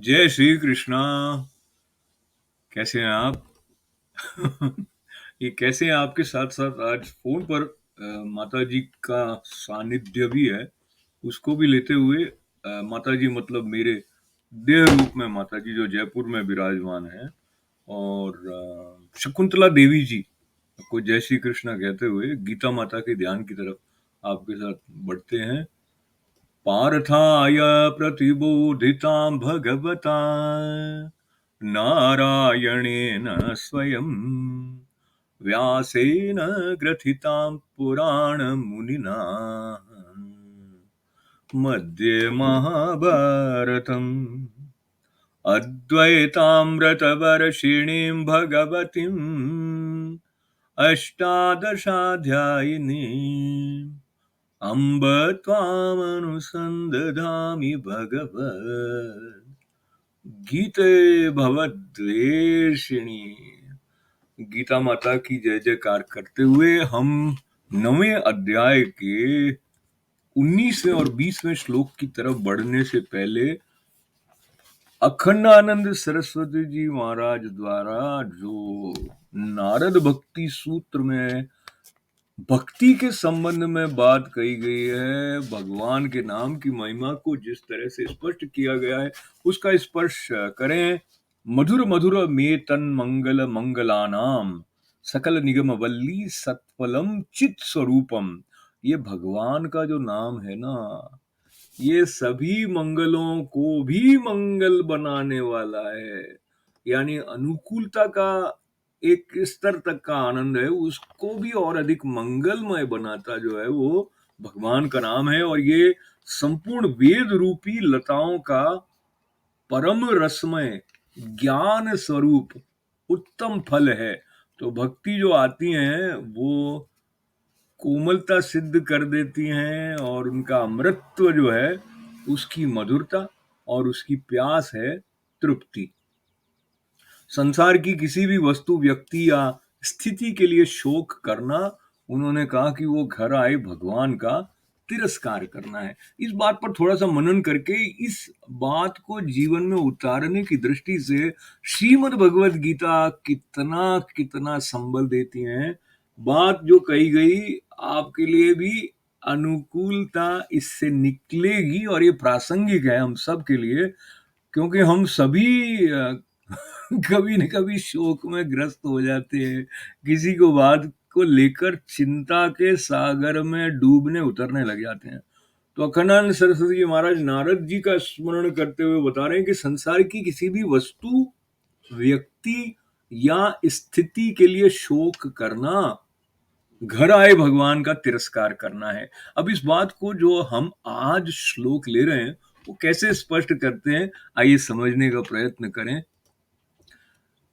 जय श्री कृष्णा। कैसे हैं आप? ये कैसे हैं? आपके साथ साथ आज फोन पर माता जी का सानिध्य भी है, उसको भी लेते हुए माता जी मतलब मेरे देह रूप में माता जी जो जयपुर में विराजमान है, और शकुंतला देवी जी को जय श्री कृष्णा कहते हुए गीता माता के ध्यान की तरफ आपके साथ बढ़ते हैं। पार्थाय प्रतिबोधितां भगवता नारायणेन स्वयं व्यासेन ग्रथितां पुराणमुनिना मध्ये महाभारतम् अद्वैतामृतवर्षिणीं भगवतीम् अष्टादशाध्यायिनीम् अम्ब त्वामनुसन्दधामि भगवत् गीते भवद्वेषिणी। गीता माता की जय जयकार करते हुए हम 9वें अध्याय के 19वें और 20वें श्लोक की तरफ बढ़ने से पहले अखंडानंद सरस्वती जी महाराज द्वारा जो नारद भक्ति सूत्र में भक्ति के संबंध में बात कही गई है, भगवान के नाम की महिमा को जिस तरह से स्पष्ट किया गया है उसका स्पर्श करें। मधुर मधुर में तन मंगल मंगलानाम सकल निगम वल्ली सत्फलम चित स्वरूपम। ये भगवान का जो नाम है ना, ये सभी मंगलों को भी मंगल बनाने वाला है। यानी अनुकूलता का एक स्तर तक का आनंद है, उसको भी और अधिक मंगलमय बनाता जो है वो भगवान का नाम है। और ये संपूर्ण वेद रूपी लताओं का परम रसमय ज्ञान स्वरूप उत्तम फल है। तो भक्ति जो आती है वो कोमलता सिद्ध कर देती हैं, और उनका अमृतत्व जो है उसकी मधुरता, और उसकी प्यास है तृप्ति। संसार की किसी भी वस्तु, व्यक्ति या स्थिति के लिए शोक करना, उन्होंने कहा कि वो घर आए भगवान का तिरस्कार करना है। इस बात पर थोड़ा सा मनन करके इस बात को जीवन में उतारने की दृष्टि से श्रीमद् भगवद गीता कितना कितना संबल देती हैं। बात जो कही गई आपके लिए भी अनुकूलता इससे निकलेगी, और ये प्रासंगिक है हम सब के लिए, क्योंकि हम सभी कभी न कभी शोक में ग्रस्त हो जाते हैं, किसी को बात को लेकर चिंता के सागर में डूबने उतरने लग जाते हैं। तो अखंडानंद सरस्वती जी महाराज नारद जी का स्मरण करते हुए बता रहे हैं कि संसार की किसी भी वस्तु, व्यक्ति या स्थिति के लिए शोक करना, घर आए भगवान का तिरस्कार करना है। अब इस बात को जो हम आज श्लोक ले रहे हैं वो कैसे स्पष्ट करते हैं, आइए समझने का प्रयत्न करें।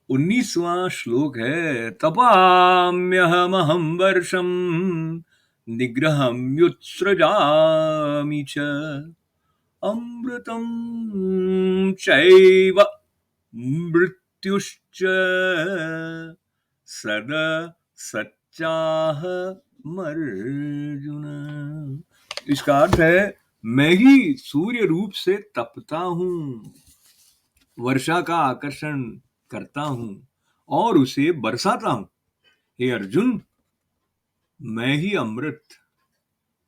19वां श्लोक है, तपाम्यहमहं वर्षं निग्रहम्युत्सृजामि च अमृतं चैव मृत्युश्च सदा सच्चाह मर्जुन। इसका अर्थ है, मैं ही सूर्य रूप से तपता हूं, वर्षा का आकर्षण करता हूं और उसे बरसाता हूं। हे अर्जुन, मैं ही अमृत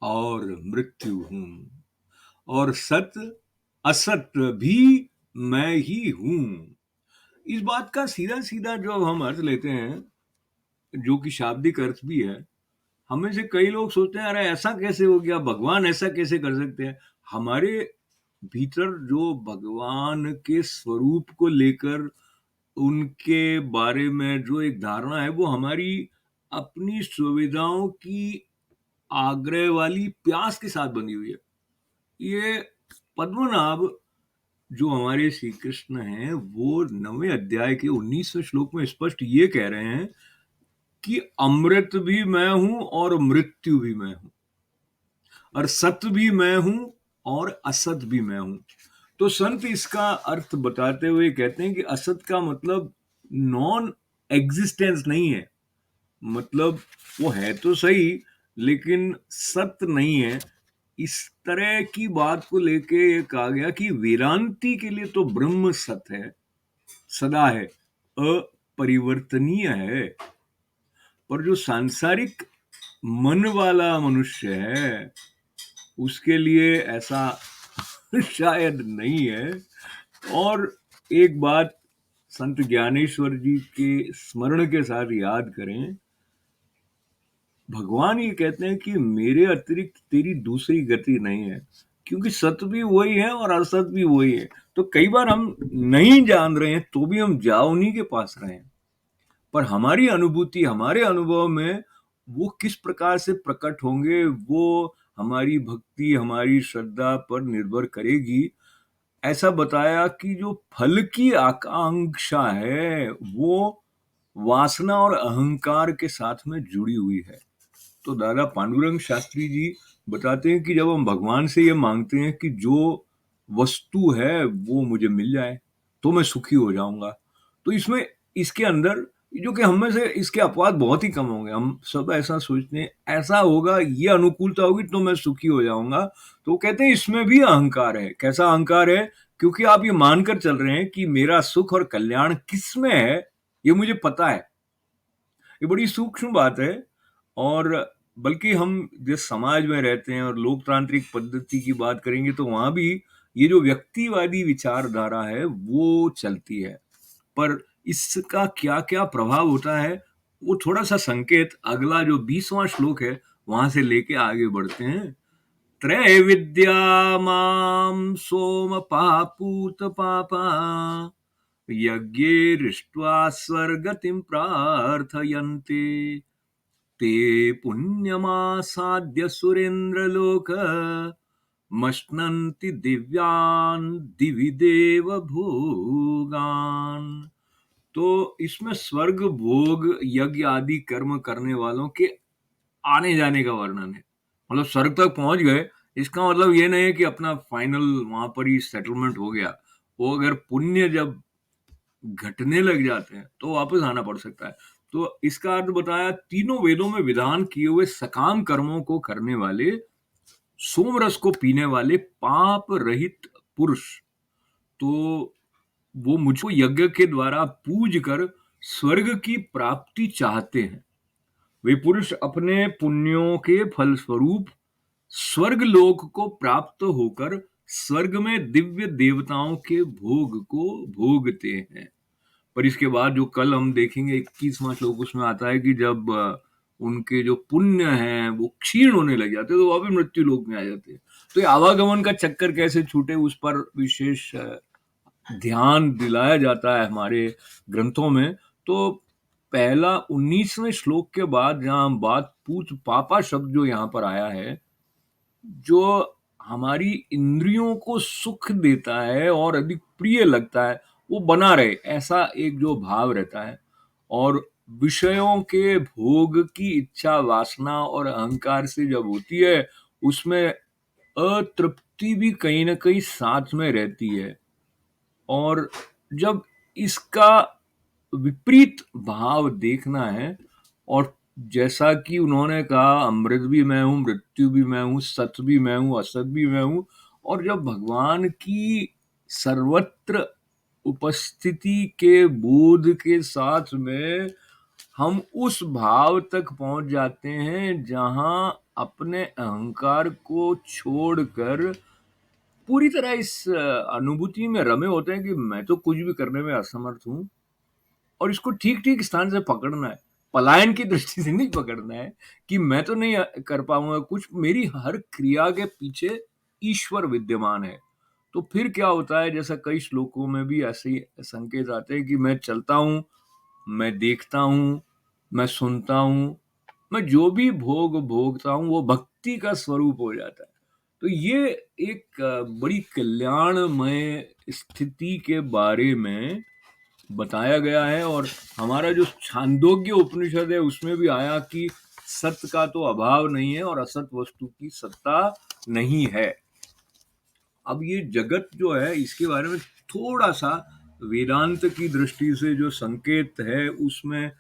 और मृत्यु हूं, और सत्य असत भी मैं ही हूं। इस बात का सीधा सीधा जो हम अर्थ लेते हैं, जो कि शाब्दिक अर्थ भी है, हमें से कई लोग सोचते हैं अरे ऐसा कैसे हो गया, भगवान ऐसा कैसे कर सकते हैं। हमारे भीतर जो भगवान के स्वरूप को लेकर उनके बारे में जो एक धारणा है, वो हमारी अपनी सुविधाओं की आग्रह वाली प्यास के साथ बनी हुई है। ये पद्मनाभ जो हमारे श्री कृष्ण हैं, वो 9वें अध्याय के 19वें श्लोक में स्पष्ट ये कह रहे हैं कि अमृत भी मैं हूं और मृत्यु भी मैं हूं, और सत्य भी मैं हूं और असत भी मैं हूं। तो संत इसका अर्थ बताते हुए कहते हैं कि असत का मतलब नॉन एग्जिस्टेंस नहीं है, मतलब वो है तो सही लेकिन सत्य नहीं है। इस तरह की बात को लेके ये कहा गया कि वेदांती के लिए तो ब्रह्म सत्य है, सदा है, अपरिवर्तनीय है। पर जो सांसारिक मन वाला मनुष्य है उसके लिए ऐसा शायद नहीं है। और एक बात संत ज्ञानेश्वर जी के स्मरण के साथ याद करें, भगवान ये कहते हैं कि मेरे अतिरिक्त तेरी दूसरी गति नहीं है, क्योंकि सत्य भी वही है और असत भी वही है। तो कई बार हम नहीं जान रहे हैं तो भी हम जा उन्हीं के पास रहे हैं, पर हमारी अनुभूति, हमारे अनुभव में वो किस प्रकार से प्रकट होंगे वो हमारी भक्ति, हमारी श्रद्धा पर निर्भर करेगी। ऐसा बताया कि जो फल की आकांक्षा है वो वासना और अहंकार के साथ में जुड़ी हुई है। तो दादा पांडुरंग शास्त्री जी बताते हैं कि जब हम भगवान से ये मांगते हैं कि जो वस्तु है वो मुझे मिल जाए तो मैं सुखी हो जाऊंगा, तो इसमें, इसके अंदर, जो कि हम में से इसके अपवाद बहुत ही कम होंगे, हम सब ऐसा सोचते हैं ऐसा होगा, ये अनुकूलता होगी तो मैं सुखी हो जाऊंगा। तो वो कहते हैं इसमें भी अहंकार है। कैसा अहंकार है? क्योंकि आप ये मानकर चल रहे हैं कि मेरा सुख और कल्याण किसमें है ये मुझे पता है। ये बड़ी सूक्ष्म बात है। और बल्कि हम जिस समाज में रहते हैं और लोकतांत्रिक पद्धति की बात करेंगे तो वहां भी ये जो व्यक्तिवादी विचारधारा है वो चलती है। पर इसका क्या क्या प्रभाव होता है वो थोड़ा सा संकेत अगला जो 20वां श्लोक है वहां से लेके आगे बढ़ते हैं। त्रैविद्या माम सोम पापूत पापा यज्ञेरिष्ट्वा स्वर्गतिं प्रार्थयन्ते ते पुण्यमासाद्य सुरेन्द्रलोक मश्नन्ति दिव्यान् दिवि देव भोगान्। तो इसमें स्वर्ग भोग यज्ञ आदि कर्म करने वालों के आने जाने का वर्णन है। मतलब स्वर्ग तक पहुंच गए, इसका मतलब ये नहीं है कि अपना फाइनल वहां पर ही सेटलमेंट हो गया। वो अगर पुण्य जब घटने लग जाते हैं तो वापस आना पड़ सकता है। तो इसका अर्थ बताया, तीनों वेदों में विधान किए हुए सकाम कर्मों को करने वाले, सोमरस को पीने वाले पाप रहित पुरुष, तो वो मुझको यज्ञ के द्वारा पूज कर स्वर्ग की प्राप्ति चाहते हैं। वे पुरुष अपने पुण्यों के फलस्वरूप स्वर्ग लोक को प्राप्त होकर स्वर्ग में दिव्य देवताओं के भोग को भोगते हैं। पर इसके बाद जो कल हम देखेंगे 21वां श्लोक, उसमें आता है कि जब उनके जो पुण्य हैं वो क्षीण होने लग जाते हैं तो वह भी मृत्यु लोक में आ जाते हैं। तो ये आवागमन का चक्कर कैसे छूटे उस पर विशेष ध्यान दिलाया जाता है हमारे ग्रंथों में। तो पहला 19वें श्लोक के बाद जहां बात पूत पापा शब्द जो यहाँ पर आया है, जो हमारी इंद्रियों को सुख देता है और अधिक प्रिय लगता है वो बना रहे, ऐसा एक जो भाव रहता है। और विषयों के भोग की इच्छा, वासना और अहंकार से जब होती है उसमें अतृप्ति भी कहीं ना कहीं साथ में रहती है। और जब इसका विपरीत भाव देखना है, और जैसा कि उन्होंने कहा अमृत भी मैं हूं, मृत्यु भी मैं हूं, सत्य भी मैं हूं, असत भी मैं हूं, और जब भगवान की सर्वत्र उपस्थिति के बोध के साथ में हम उस भाव तक पहुंच जाते हैं जहां अपने अहंकार को छोड़कर पूरी तरह इस अनुभूति में रमे होते हैं कि मैं तो कुछ भी करने में असमर्थ हूं, और इसको ठीक ठीक स्थान से पकड़ना है, पलायन की दृष्टि से नहीं पकड़ना है कि मैं तो नहीं कर पाऊंगा कुछ, मेरी हर क्रिया के पीछे ईश्वर विद्यमान है। तो फिर क्या होता है, जैसा कई श्लोकों में भी ऐसे ही संकेत आते हैं कि मैं चलता हूं, मैं देखता हूं, मैं सुनता हूं, मैं जो भी भोग भोगता हूं वो भक्ति का स्वरूप हो जाता है। तो ये एक बड़ी कल्याणमय स्थिति के बारे में बताया गया है। और हमारा जो छांदोग्य उपनिषद है उसमें भी आया कि सत्य का तो अभाव नहीं है और असत वस्तु की सत्ता नहीं है। अब ये जगत जो है इसके बारे में थोड़ा सा वेदांत की दृष्टि से जो संकेत है उसमें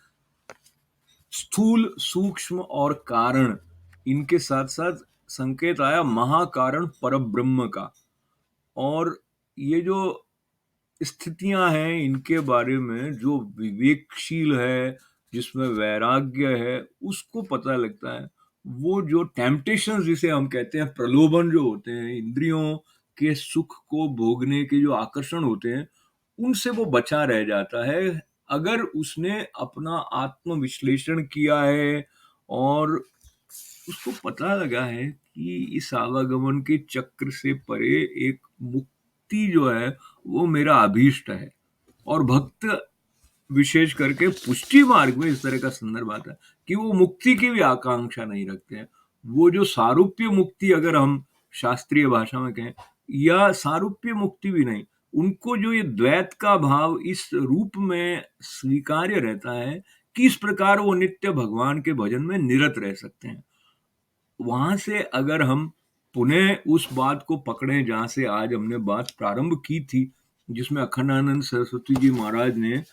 स्थूल, सूक्ष्म और कारण, इनके साथ साथ संकेत आया महाकारण परब्रह्म का। और ये जो स्थितियां हैं इनके बारे में जो विवेकशील है, जिसमें वैराग्य है, उसको पता लगता है। वो जो टेम्पटेशन जिसे हम कहते हैं, प्रलोभन जो होते हैं, इंद्रियों के सुख को भोगने के जो आकर्षण होते हैं, उनसे वो बचा रह जाता है अगर उसने अपना आत्मविश्लेषण किया है और उसको पता लगा है कि इस आवागमन के चक्र से परे एक मुक्ति जो है वो मेरा अभीष्ट है। और भक्त विशेष करके पुष्टि मार्ग में इस तरह का संदर्भ आता है कि वो मुक्ति की भी आकांक्षा नहीं रखते हैं। वो जो सारूप्य मुक्ति अगर हम शास्त्रीय भाषा में कहें, या सारूप्य मुक्ति भी नहीं, उनको जो ये द्वैत का भाव इस रूप में स्वीकार्य रहता है कि इस प्रकार वो नित्य भगवान के भजन में निरत रह सकते हैं। वहां से अगर हम पुनः उस बात को पकड़े जहां से आज हमने बात प्रारंभ की थी, जिसमें अखंडानंद सरस्वती जी महाराज ने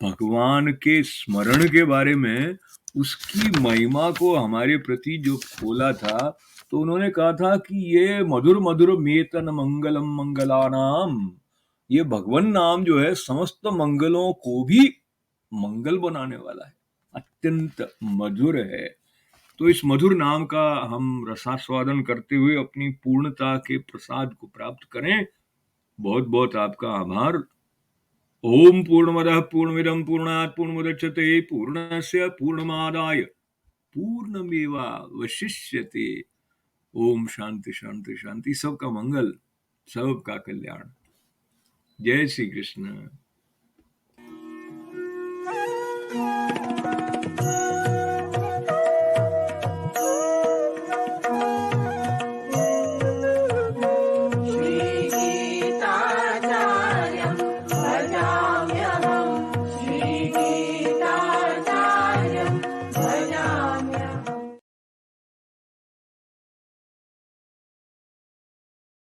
भगवान के स्मरण के बारे में, उसकी महिमा को हमारे प्रति जो खोला था, तो उन्होंने कहा था कि ये मधुर मधुर मेतन मंगलम मंगलानाम, ये भगवान नाम जो है समस्त मंगलों को भी मंगल बनाने वाला है, अत्यंत मधुर है। तो इस मधुर नाम का हम रसास्वादन करते हुए अपनी पूर्णता के प्रसाद को प्राप्त करें। बहुत बहुत आपका आभार। ओम पूर्णमदः पूर्णमिदं पूर्णात् पूर्णमुदच्यते पूर्णस्य पूर्णमादाय पूर्णमेवावशिष्यते। ओम शांति शांति शांति। सबका मंगल, सबका कल्याण। जय श्री कृष्ण।